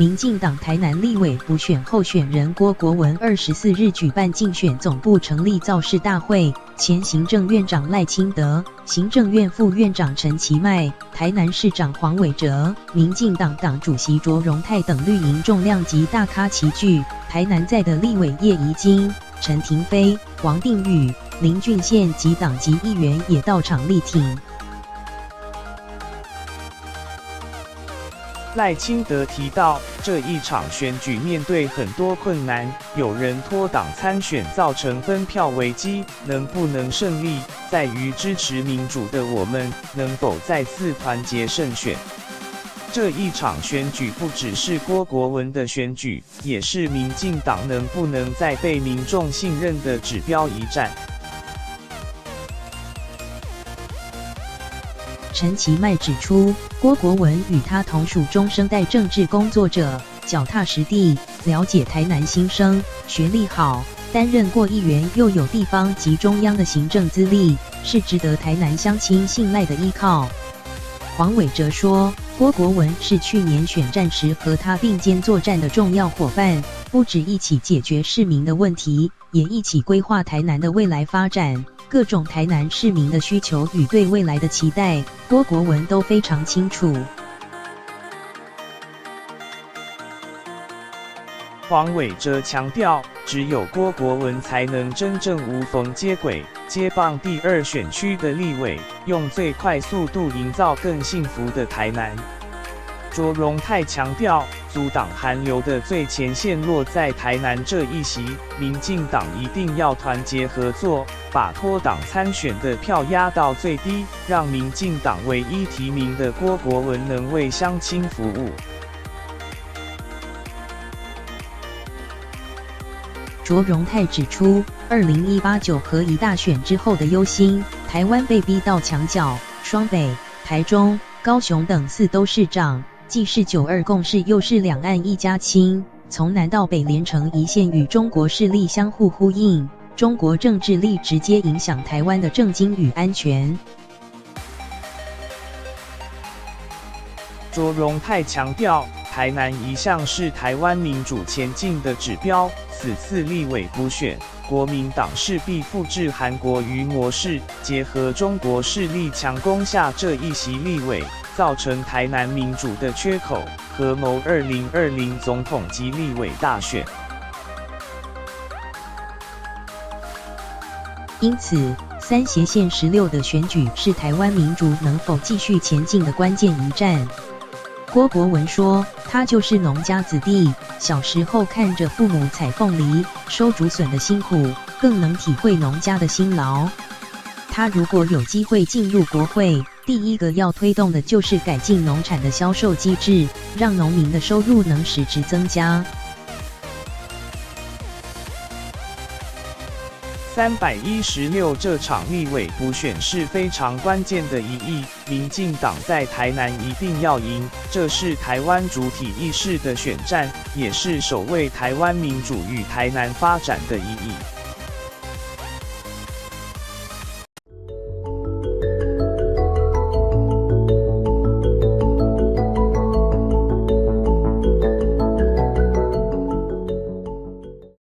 民进党台南立委补选候选人郭国文24日举办竞选总部成立造势大会，前行政院长赖清德、行政院副院长陈其迈、台南市长黄伟哲、民进党党主席卓荣泰等绿营重量级大咖齐聚。台南在的立委叶宜津、陈亭妃、王定宇、林俊宪及党籍议员也到场力挺。赖清德提到，这一场选举面对很多困难，有人脱党参选，造成分票危机，能不能胜利，在于支持民主的我们能否再次团结胜选。这一场选举不只是郭国文的选举，也是民进党能不能再被民众信任的指标一战。陈其迈指出，郭国文与他同属中生代政治工作者，脚踏实地，了解台南心声，学历好，担任过议员，又有地方及中央的行政资历，是值得台南乡亲信赖的依靠。黄伟哲说，郭国文是去年选战时和他并肩作战的重要伙伴，不止一起解决市民的问题，也一起规划台南的未来发展。各种台南市民的需求与对未来的期待，郭国文都非常清楚。黄伟哲强调，只有郭国文才能真正无缝接轨，接棒第2选区的立委，用最快速度营造更幸福的台南。卓荣泰强调，阻挡韩流的最前线落在台南这一席，民进党一定要团结合作，把脱党参选的票压到最低，让民进党唯一提名的郭国文能为乡亲服务。卓荣泰指出，2018九合一大选之后的忧心，台湾被逼到墙角，双北、台中、高雄等4都市长，既是9·2共识，又是两岸一家亲，从南到北连成一线，与中国势力相互呼应。中国政治力直接影响台湾的政经与安全。卓荣泰强调，台南一向是台湾民主前进的指标，此次立委补选，国民党势必复制韩国瑜模式，结合中国势力强攻下这一席立委，造成台南民主的缺口，合谋2020总统及立委大选。因此，3协县16的选举是台湾民主能否继续前进的关键一战。郭国文说，他就是农家子弟，小时候看着父母采凤梨、收竹笋的辛苦，更能体会农家的辛劳。他如果有机会进入国会，第一个要推动的就是改进农产的销售机制，让农民的收入能实质增加。316这场立委补选是非常关键的一役，民进党在台南一定要赢，这是台湾主体意识的选战，也是守卫台湾民主与台南发展的意义。